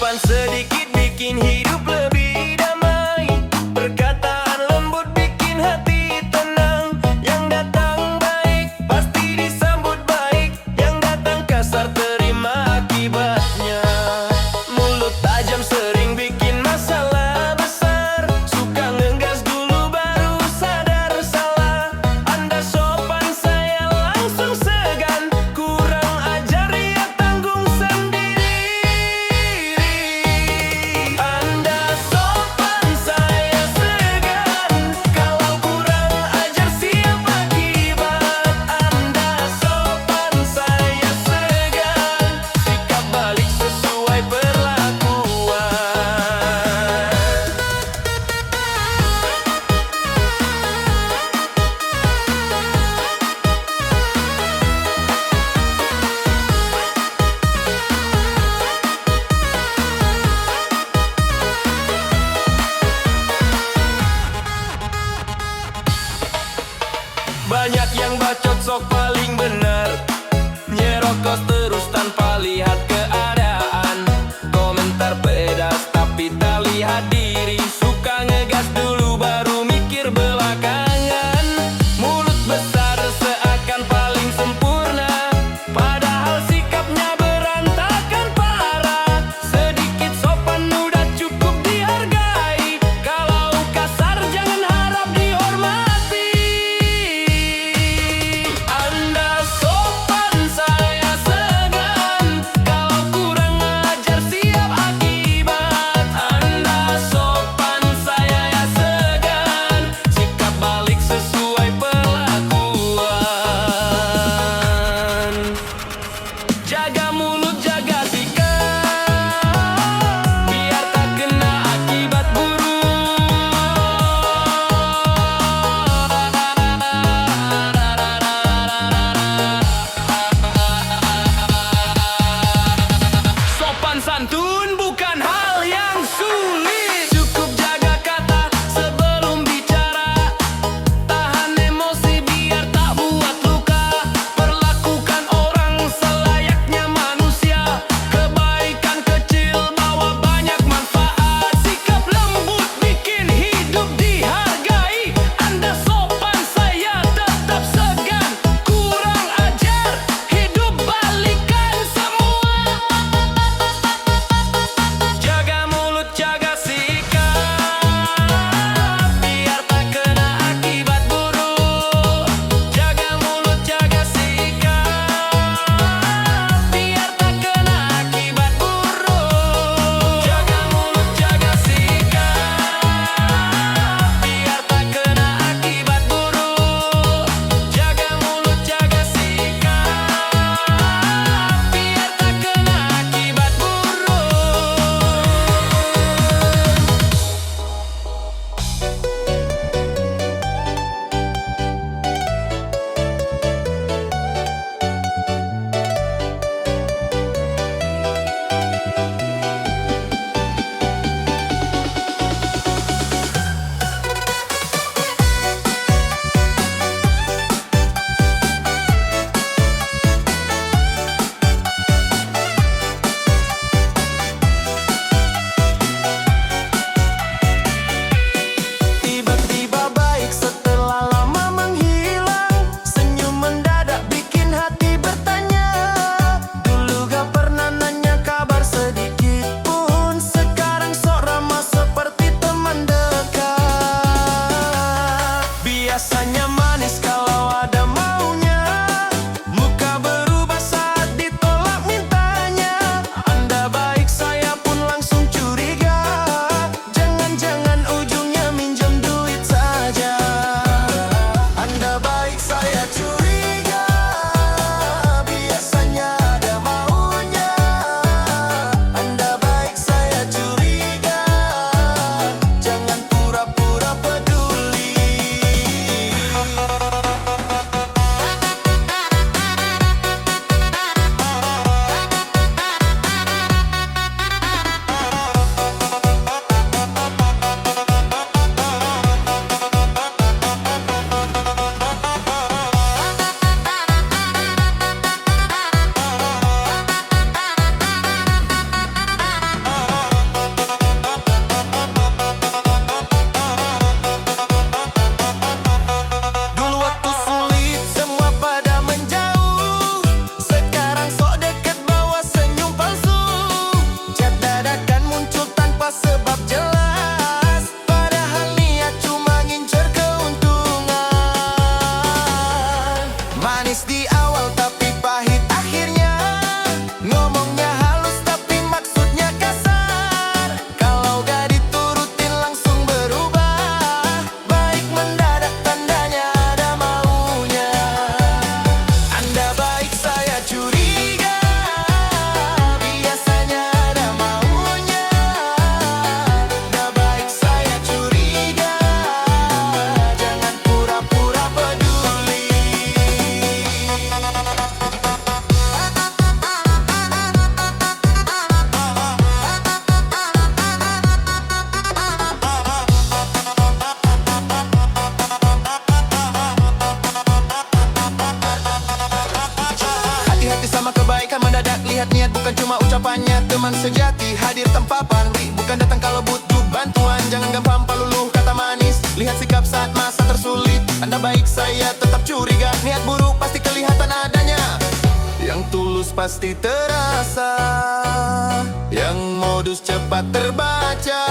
sopan sedikit bikin hidup lebih damai. Perkataan lembut bikin hati tenang. Yang datang baik pasti disambut baik. Yang datang kasar terima akibatnya. Mulut tajam sering bikin masalah besar. Suka ngegas dulu baru sadar salah. Anda sopan saya langsung segan. Kurang ajar ya tanggung sendiri. Anda teman sejati hadir tanpa pamrih, bukan datang kalau butuh bantuan. Jangan gampang peluluh kata manis, lihat sikap saat masa tersulit. Anda baik, saya tetap curiga, niat buruk pasti kelihatan adanya. Yang tulus pasti terasa, yang modus cepat terbaca.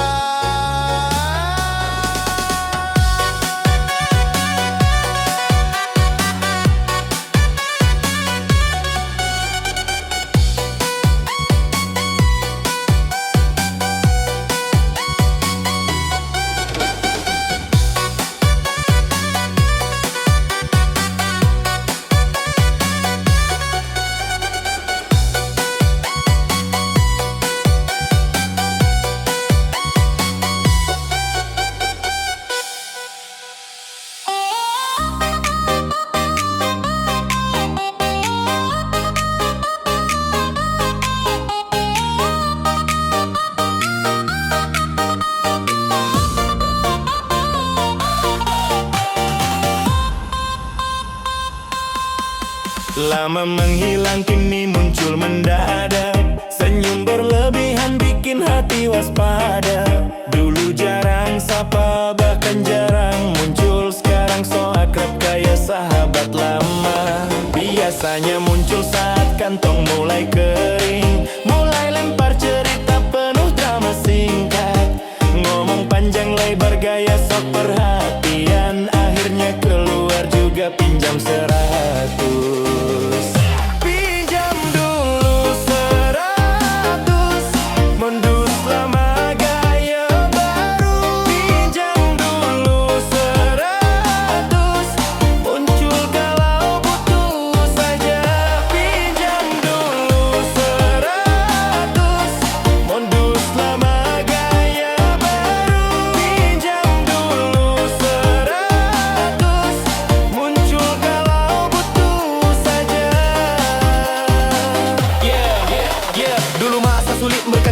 Lama menghilang kini muncul mendadak, senyum berlebihan bikin hati waspada. Dulu jarang sapa, bahkan jarang muncul, sekarang so akrab kayak sahabat lama. Biasanya muncul saat kantong mulai kering, mulai lempar cerita penuh drama singkat, ngomong panjang lebar gaya sok perhatian. Akhirnya keluar juga pinjam 100.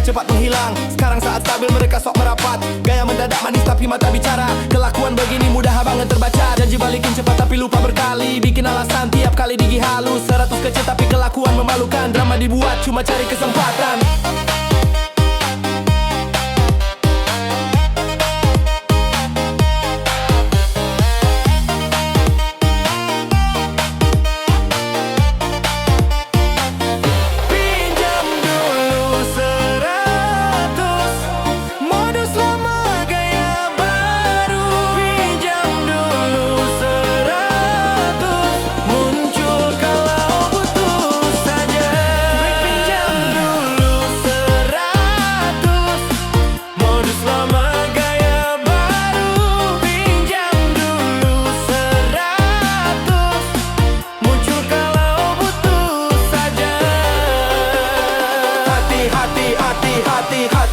Cepat menghilang, sekarang saat stabil mereka sok merapat. Gaya mendadak manis tapi mata bicara, kelakuan begini mudah banget terbaca. Janji balikin cepat tapi lupa berkali, bikin alasan tiap kali gigi halus. 100 kece tapi kelakuan memalukan, drama dibuat cuma cari kesempatan.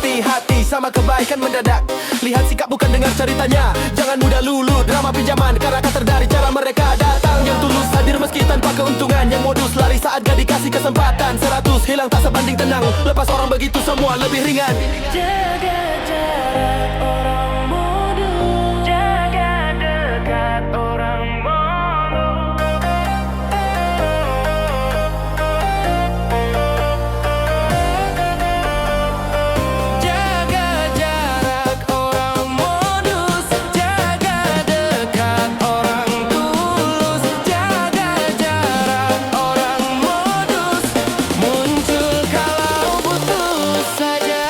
Hati-hati sama kebaikan mendadak, lihat sikap bukan dengar ceritanya. Jangan mudah lulu drama pinjaman, karakter dari cara mereka datang. Yang tulus hadir meski tanpa keuntungan, yang modus lari saat gak dikasih kesempatan. 100 hilang tak sebanding tenang, lepas orang begitu semua lebih ringan. Jaga jarak orang modus, jaga dekat orang modus. Jaga jarak orang modus, jaga dekat orang tulus. Jaga jarak orang modus, muncul kalau butuh saja.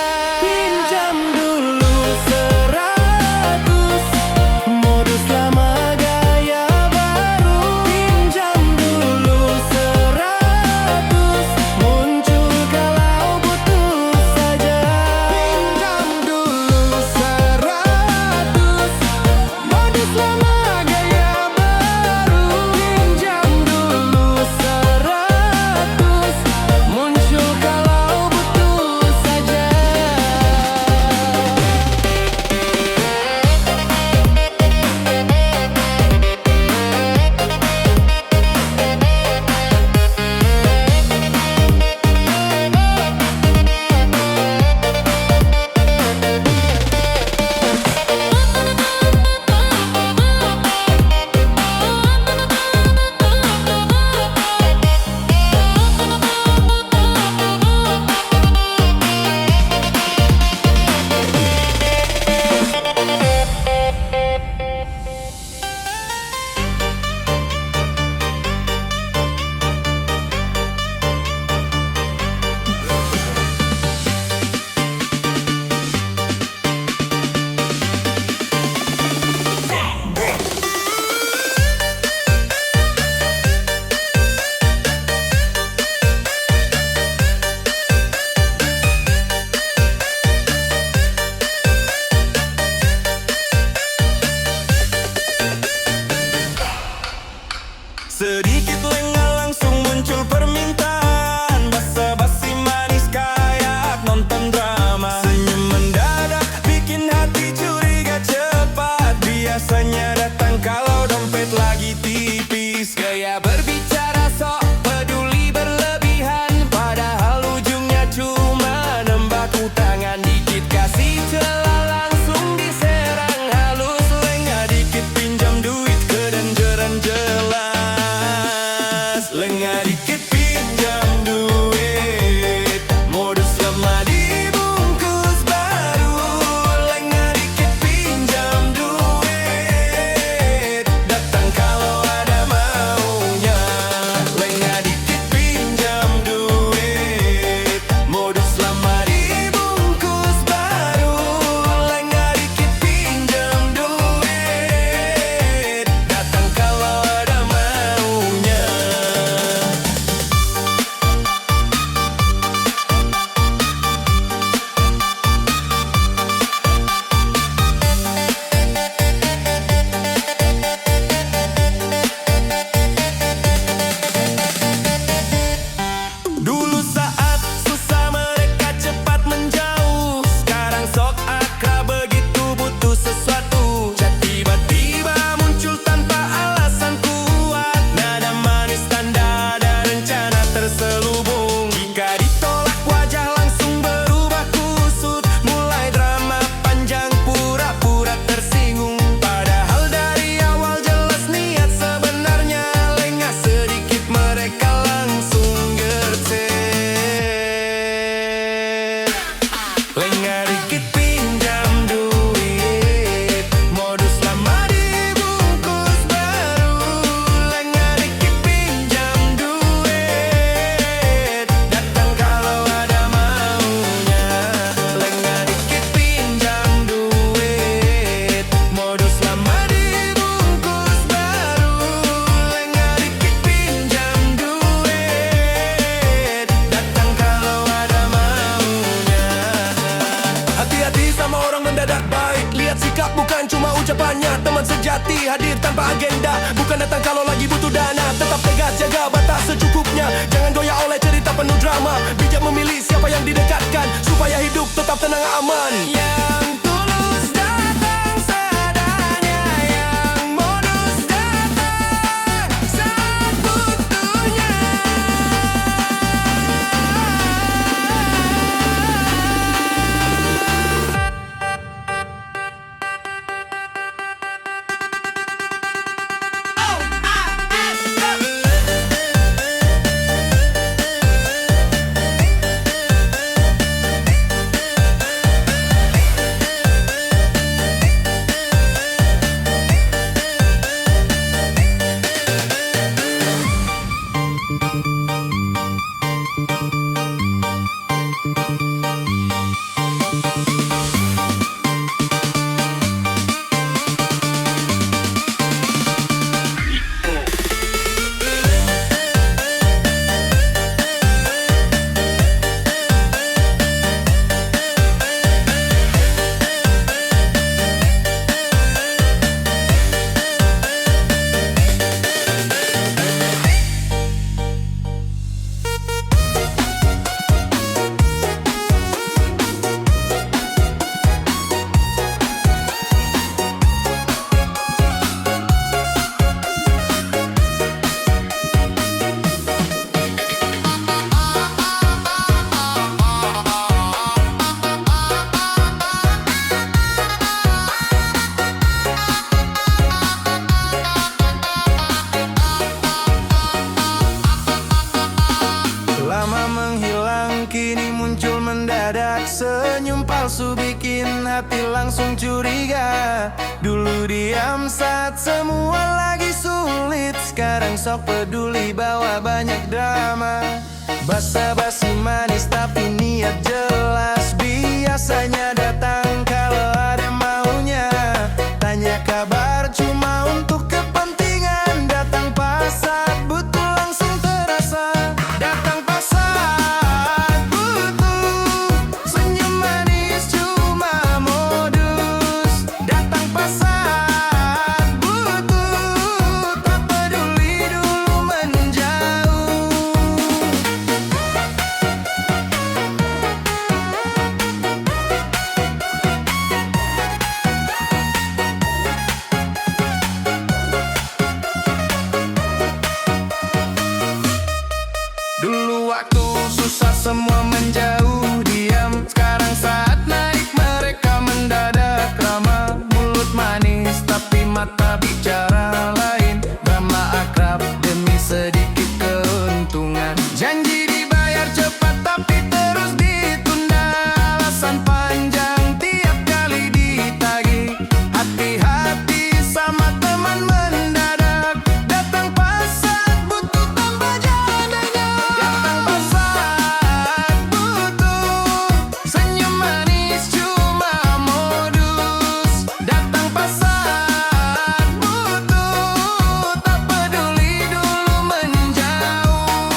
ucapannya teman sejati hadir tanpa agenda, bukan datang kalau lagi butuh dana. Tetap tegas jaga batas secukupnya, jangan goyah oleh cerita penuh drama. Bijak memilih siapa yang didekatkan supaya hidup tetap tenang aman. Yang tulus datang seadanya, yang modus datang saat butuhnya. Lama menghilang kini muncul mendadak, senyum palsu bikin hati langsung curiga. Dulu diam saat semua lagi sulit, sekarang sok peduli bawa banyak drama. Basa-basi manis tapi niat jelas, biasanya datang kalau ada maunya. Tanya kabar cuma untuk kepentingan, datang pas saat butuh langsung terasa. Datang pas saat butuh, senyum manis cuma modus. Datang pas saat butuh, tak peduli dulu menjauh. Dulu waktu susah semua menjauh diam, sekarang saat naik mereka mendadak ramah. Mulut manis tapi mata bicara lain, drama akrab demi sedikit keuntungan. Janji dibayar cepat tapi terus ditunda, alasan panjang tiap kali ditagih. Hati-hati sama teman mendadak, datang pas saat butuh tanpa jadanya. Datang pas saat butuh, senyum manis cuma modus. Datang pas saat butuh, tak peduli dulu menjauh.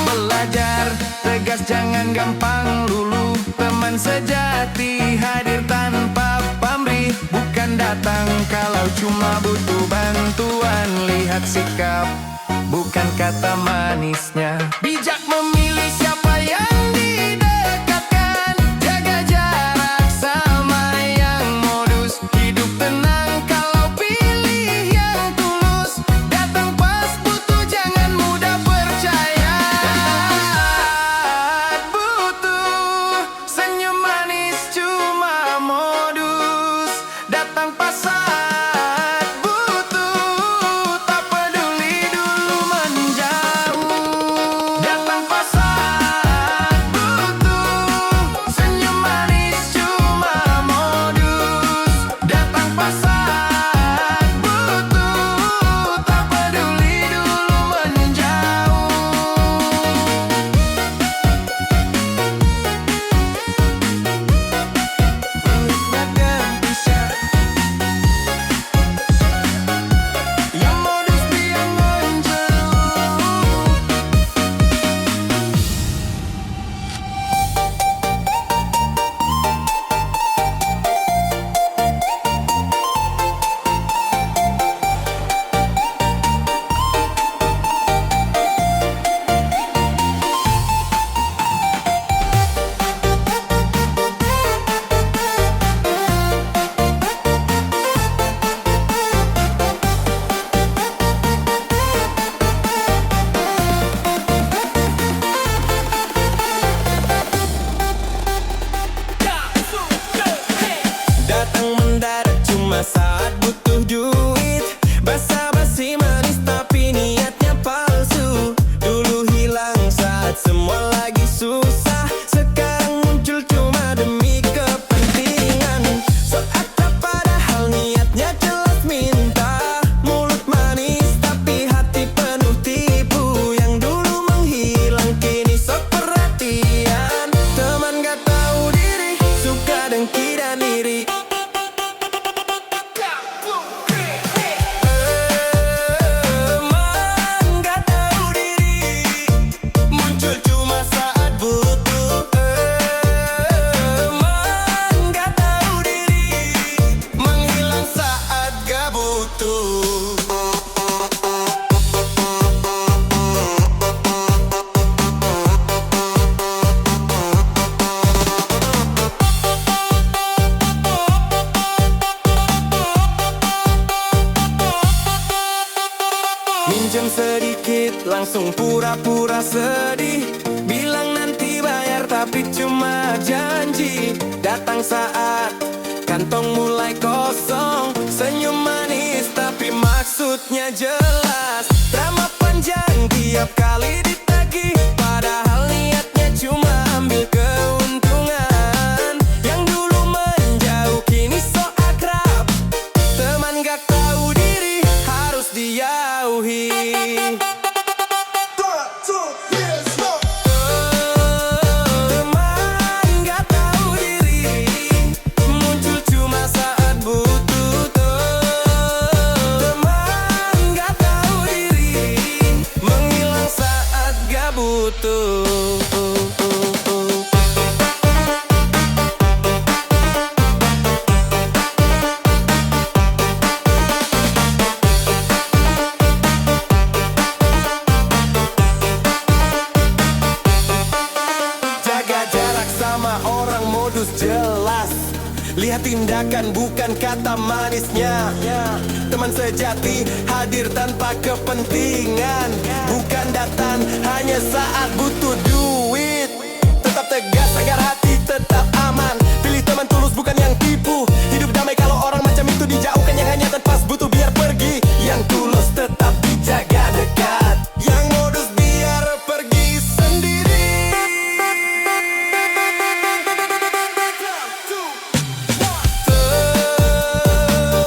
Belajar tegas jangan gampang luluh, teman sejati hadir tanpa pamrih, bukan datang kalau cuma butuh bantuan. Lihat sikap, bukan kata manisnya. Bijak memilih siapa yang didekatkan, jaga jarak sama yang modus. Hidup tenang kalau pilih yang tulus, datang pas butuh jangan mudah percaya. Saat butuh, senyum manis cuma modus. Datang pas saat butuh, tak peduli dulu menjauh. Datang saat butuh duit. Basa-basi manis tapi niatnya palsu. Dulu hilang saat semua lagi susah. Sekarang muncul cuma demi kepentingan. So akrab padahal niatnya jelas minta. Mulut manis tapi hati penuh tipu. Yang dulu menghilang kini sok perhatian. Teman gak tahu diri, suka dengki dan iri. Teman gak tahu diri, muncul cuma saat butuh. Teman gak tahu diri, menghilang saat gak butuh. Minjem sedikit, langsung pura-pura sedih. Bilang nanti bayar tapi cuma janji. Datang saat kantong mulai kosong. Senyum manis tapi maksudnya jelas. Drama panjang tiap kali ditagih. Padahal niatnya cuma ambil keuntungan. Yang dulu menjauh kini so akrab. Teman gak tahu diri harus dijauhi. Teman gak tahu diri, muncul cuma saat butuh. Teman gak tahu diri, menghilang saat gak butuh. Jaga jarak sama orang modus jelas. Lihat tindakan bukan kata manisnya. Teman sejati hadir tanpa kepentingan. Bukan datang hanya saat butuh duit. Tetap tegas agar hati tetap aman. Pilih teman tulus bukan yang tipu. Hidup damai kalau orang macam itu dijauhkan. Yang hanya pas butuh biar pergi. Yang tulus tetap dijaga dekat. Yang modus biar pergi sendiri.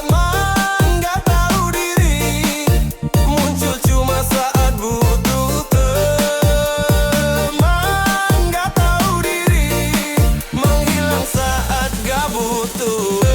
Teman gak tahu diri, muncul cuma saat butuh. Teman gak tahu diri, menghilang saat gak butuh.